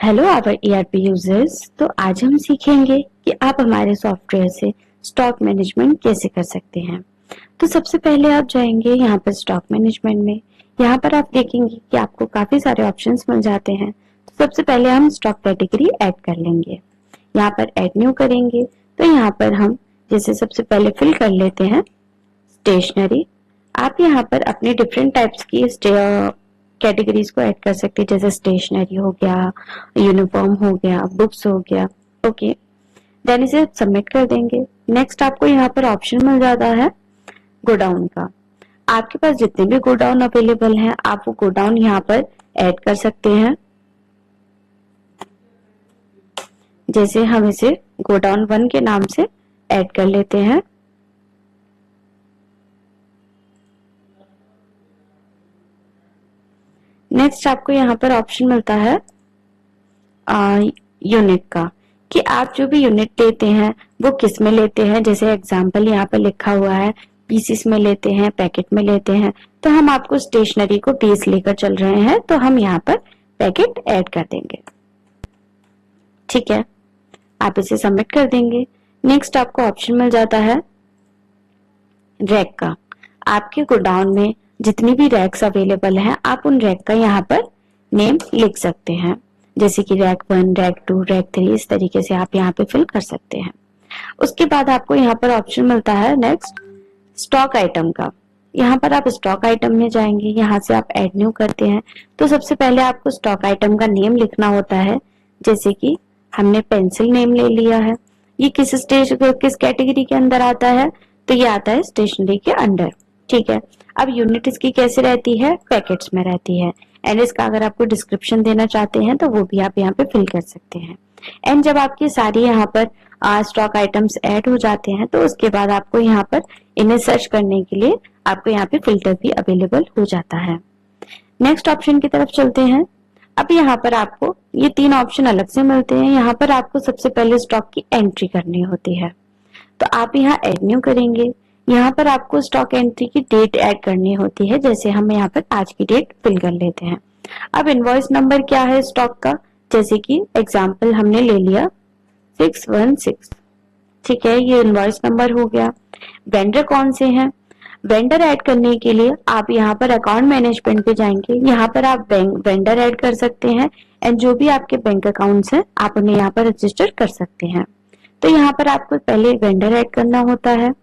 Hello our ERP users. तो आज हम सीखेंगे कि आप हमारे सॉफ्टवेयर से स्टॉक मैनेजमेंट कैसे कर सकते हैं। तो सबसे पहले आप जाएंगे यहाँ पर स्टॉक मैनेजमेंट में। यहाँ पर आप देखेंगे कि आपको काफी सारे ऑप्शंस मिल जाते हैं। तो सबसे पहले हम स्टॉक कैटेगरी ऐड कर लेंगे। यहाँ पर ऐड न्यू करेंगे तो यहाँ पर हम जैसे सबसे पहले फिल कर लेते हैं स्टेशनरी। आप यहाँ पर अपने डिफरेंट टाइप्स की कैटेगरीज को ऐड कर सकते हैं, जैसे स्टेशनरी हो गया, यूनिफॉर्म हो गया, बुक्स हो गया। ओके, देन इसे सबमिट कर देंगे। नेक्स्ट आपको यहाँ पर ऑप्शन मिल जाता है गोडाउन का। आपके पास जितने भी गोडाउन अवेलेबल हैं आप वो गोडाउन यहाँ पर ऐड कर सकते हैं। जैसे हम इसे गोडाउन 1 के नाम से ऐड कर लेते हैं। नेक्स्ट आपको यहाँ पर ऑप्शन मिलता है यूनिट का, कि आप जो भी यूनिट लेते हैं वो किस में लेते हैं। जैसे एग्जांपल यहाँ पर लिखा हुआ है पीसीस में लेते हैं, पैकेट में लेते हैं। तो हम आपको स्टेशनरी को पीस लेकर चल रहे हैं, तो हम यहाँ पर पैकेट ऐड कर देंगे। ठीक है, आप इसे सबमिट कर देंगे। नेक्स्ट आपको ऑप्शन मिल जाता है रैक का। आपके गोडाउन में जितनी भी रैक्स अवेलेबल हैं आप उन रैक का यहाँ पर नेम लिख सकते हैं, जैसे कि रैक 1, रैक 2, रैक 3, इस तरीके से आप यहाँ पे फिल कर सकते हैं। उसके बाद आपको यहाँ पर ऑप्शन मिलता है नेक्स्ट स्टॉक आइटम का। यहाँ पर आप स्टॉक आइटम में जाएंगे, यहाँ से आप ऐड न्यू करते हैं। तो सबसे पहले आपको स्टॉक आइटम का नेम लिखना होता है। जैसे कि हमने पेंसिल नेम ले लिया है, ये किस कैटेगरी के अंदर आता है, तो ये आता है स्टेशनरी के अंडर। ठीक है, अब यूनिट इसकी कैसे रहती है, पैकेट्स में रहती है। एंड इसका अगर आपको डिस्क्रिप्शन देना चाहते हैं तो वो भी आप यहाँ पे फिल कर सकते हैं। एंड जब आपकी सारी यहाँ पर स्टॉक आइटम्स ऐड हो जाते हैं तो उसके बाद आपको यहाँ पर इन्हें सर्च करने के लिए आपको यहाँ पे फिल्टर भी अवेलेबल हो जाता है। नेक्स्ट ऑप्शन की तरफ चलते हैं। अब यहाँ पर आपको ये 3 ऑप्शन अलग से मिलते हैं। यहाँ पर आपको सबसे पहले स्टॉक की एंट्री करनी होती है, तो आप यहाँ ऐड न्यू करेंगे। यहाँ पर आपको स्टॉक एंट्री की डेट ऐड करनी होती है, जैसे हम यहाँ पर आज की डेट फिल कर लेते हैं। अब इनवॉइस नंबर क्या है स्टॉक का, जैसे कि एग्जांपल हमने ले लिया 616। ठीक है, ये इनवॉइस नंबर हो गया। वेंडर कौन से हैं, वेंडर ऐड करने के लिए आप यहाँ पर अकाउंट मैनेजमेंट पे जाएंगे। यहाँ पर आप वेंडर ऐड कर सकते हैं एंड जो भी आपके बैंक अकाउंट्स हैं आप उन्हें यहाँ पर रजिस्टर कर सकते हैं। तो यहाँ पर आपको पहले वेंडर ऐड करना होता है।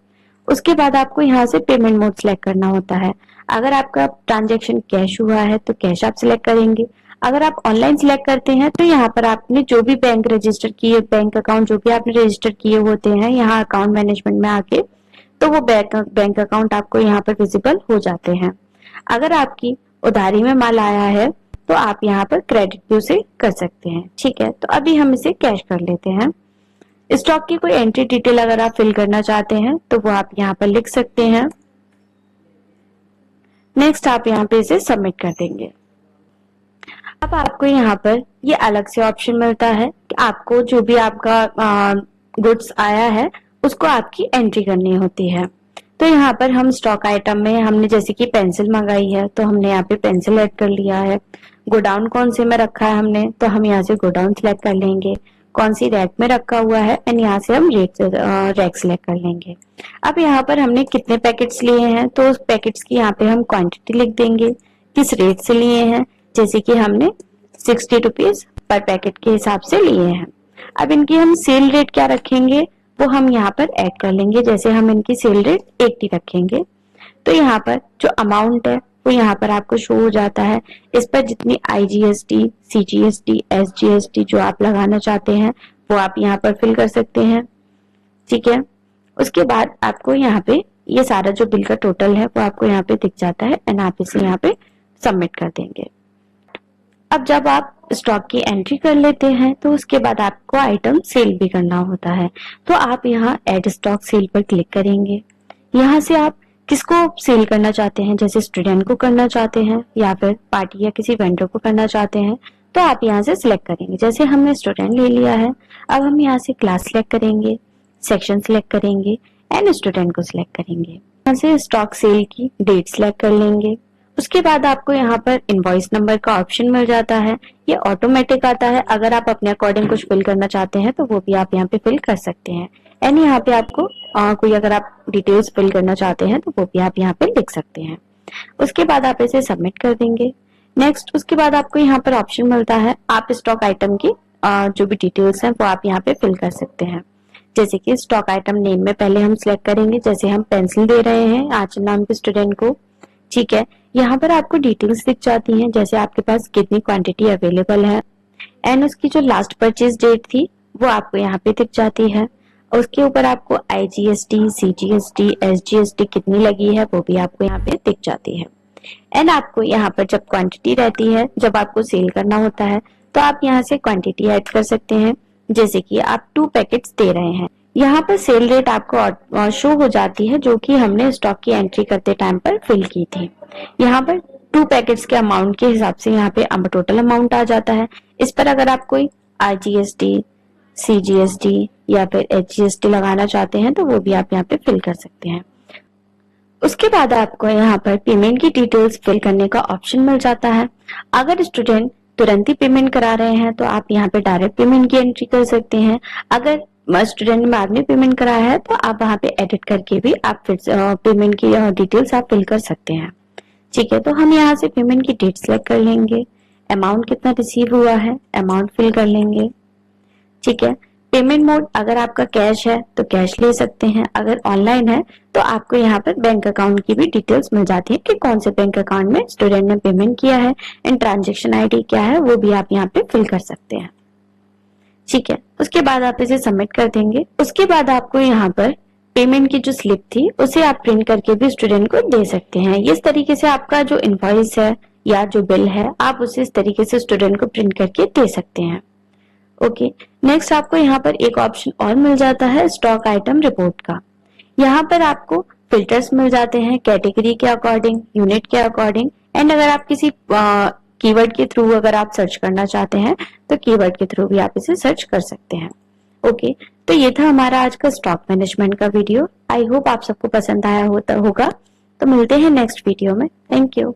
उसके बाद आपको यहाँ से पेमेंट मोड सिलेक्ट करना होता है। अगर आपका ट्रांजैक्शन कैश हुआ है तो कैश आप सिलेक्ट करेंगे। अगर आप ऑनलाइन सिलेक्ट करते हैं तो यहाँ पर आपने जो भी बैंक रजिस्टर किए, बैंक अकाउंट जो भी आपने रजिस्टर किए होते हैं यहाँ अकाउंट मैनेजमेंट में आके, तो वो बैंक अकाउंट आपको यहाँ पर विजिबल हो जाते हैं। अगर आपकी उधारी में माल आया है तो आप यहाँ पर क्रेडिट व्यू से कर सकते हैं। ठीक है, तो अभी हम इसे कैश कर लेते हैं। स्टॉक की कोई एंट्री डिटेल अगर आप फिल करना चाहते हैं तो वो आप यहाँ पर लिख सकते हैं। नेक्स्ट आप यहाँ पे इसे सबमिट कर देंगे। अब आपको यहाँ पर ये अलग से ऑप्शन मिलता है कि आपको जो भी आपका गुड्स आया है उसको आपकी एंट्री करनी होती है। तो यहाँ पर हम स्टॉक आइटम में हमने जैसे कि पेंसिल मंगाई है तो हमने यहाँ पे पेंसिल ऐड कर लिया है। गोडाउन कौन से में रखा है हमने, तो हम यहाँ से गोडाउन सिलेक्ट कर लेंगे। कौन सी रैक में रखा हुआ है एंड यहाँ से हम रैक सिलेक्ट कर लेंगे। अब यहाँ पर हमने कितने पैकेट्स लिए हैं तो उस पैकेट्स की यहाँ पे हम क्वांटिटी लिख देंगे, किस रेट से लिए हैं। जैसे कि हमने 60 रुपीज पर पैकेट के हिसाब से लिए हैं। अब इनकी हम सेल रेट क्या रखेंगे वो हम यहाँ पर ऐड कर लेंगे। जैसे हम इनकी सेल रेट 80 रखेंगे तो यहाँ पर जो अमाउंट है वो यहाँ पर आपको शो हो जाता है। इस पर जितनी IGST, CGST, SGST जो आप लगाना चाहते हैं वो आप यहाँ पर फिल कर सकते हैं। ठीक है, उसके बाद आपको यहाँ पे ये सारा जो बिल का टोटल है वो आपको यहाँ पे दिख जाता है एंड आप इसे यहाँ पे सबमिट कर देंगे। अब जब आप स्टॉक की एंट्री कर लेते हैं तो उसके बाद आपको आइटम सेल भी करना होता है। तो आप यहाँ एड स्टॉक सेल पर क्लिक करेंगे। यहाँ से आप किसको सेल करना चाहते हैं, जैसे स्टूडेंट को करना चाहते हैं या फिर पार्टी या किसी वेंडर को करना चाहते हैं, तो आप यहाँ से सिलेक्ट करेंगे। जैसे हमने स्टूडेंट ले लिया है, अब हम यहाँ से क्लास सिलेक्ट करेंगे, सेक्शन सिलेक्ट करेंगे एंड स्टूडेंट को सिलेक्ट करेंगे। यहाँ से स्टॉक सेल की डेट सिलेक्ट कर लेंगे। उसके बाद आपको यहाँ पर इनवॉइस नंबर का ऑप्शन मिल जाता है। ये ऑटोमेटिक आता है, अगर आप अपने अकॉर्डिंग कुछ फिल करना चाहते हैं तो वो भी आप यहाँ पे फिल कर सकते हैं। एंड यहाँ पे आपको कोई अगर आप डिटेल्स फिल करना चाहते हैं तो वो भी आप यहाँ पे लिख सकते हैं। उसके बाद आप इसे सबमिट कर देंगे। नेक्स्ट उसके बाद आपको यहाँ पर ऑप्शन मिलता है, आप स्टॉक आइटम की जो भी डिटेल्स हैं वो आप यहाँ पे फिल कर सकते हैं। जैसे कि स्टॉक आइटम नेम में पहले हम सिलेक्ट करेंगे, जैसे हम पेंसिल दे रहे हैं आंचल नाम के स्टूडेंट को। ठीक है, यहाँ पर आपको डिटेल्स दिख जाती हैं, जैसे आपके पास कितनी क्वांटिटी अवेलेबल है एंड उसकी जो लास्ट परचेज डेट थी वो आपको यहाँ पे दिख जाती है। उसके ऊपर आपको IGST, CGST, SGST कितनी लगी है वो भी आपको यहाँ पे दिख जाती है। एंड आपको यहाँ पर जब क्वांटिटी रहती है, जब आपको सेल करना होता है तो आप यहाँ से क्वांटिटी ऐड कर सकते हैं। जैसे कि आप 2 पैकेट्स दे रहे हैं, यहाँ पर सेल रेट आपको शो हो जाती है जो कि हमने स्टॉक की एंट्री करते टाइम पर फिल की थी। यहाँ पर 2 पैकेट्स के अमाउंट के हिसाब से यहाँ पे टोटल अमाउंट आ जाता है। इस पर अगर आप कोई IGST, CGST या फिर HGST लगाना चाहते हैं तो वो भी आप यहाँ पे फिल कर सकते हैं। उसके बाद आपको यहाँ पर पेमेंट की डिटेल्स फिल करने का ऑप्शन मिल जाता है। अगर स्टूडेंट तुरंत ही पेमेंट करा रहे हैं तो आप यहाँ पे डायरेक्ट पेमेंट की एंट्री कर सकते हैं। अगर स्टूडेंट ने बाद में पेमेंट कराया है तो आप वहाँ पे एडिट करके भी आप फिर पेमेंट की डिटेल्स आप फिल कर सकते हैं। ठीक है, तो हम यहाँ से पेमेंट की डेट सेलेक्ट कर लेंगे, अमाउंट कितना रिसीव हुआ है अमाउंट फिल कर लेंगे। ठीक है, पेमेंट मोड अगर आपका कैश है तो कैश ले सकते हैं, अगर ऑनलाइन है तो आपको यहाँ पर बैंक अकाउंट की भी डिटेल्स मिल जाती है कि कौन से बैंक अकाउंट में स्टूडेंट ने पेमेंट किया है एंड ट्रांजैक्शन ID क्या है वो भी आप यहाँ पे फिल कर सकते हैं। ठीक है, उसके बाद आप इसे सबमिट कर देंगे। उसके बाद आपको यहाँ पर पेमेंट की जो स्लिप थी उसे आप प्रिंट करके भी स्टूडेंट को दे सकते हैं। इस तरीके से आपका जो इनवॉइस है या जो बिल है आप उसे इस तरीके से स्टूडेंट को प्रिंट करके दे सकते हैं। ओके, नेक्स्ट आपको यहाँ पर एक ऑप्शन और मिल जाता है स्टॉक आइटम रिपोर्ट का। यहाँ पर आपको फिल्टर्स मिल जाते हैं कैटेगरी के अकॉर्डिंग, यूनिट के अकॉर्डिंग एंड अगर आप किसी कीवर्ड के थ्रू अगर आप सर्च करना चाहते हैं तो कीवर्ड के थ्रू भी आप इसे सर्च कर सकते हैं। ओके, तो ये था हमारा आज का स्टॉक मैनेजमेंट का वीडियो। आई होप आप सबको पसंद आया होगा। तो मिलते हैं नेक्स्ट वीडियो में। Thank you.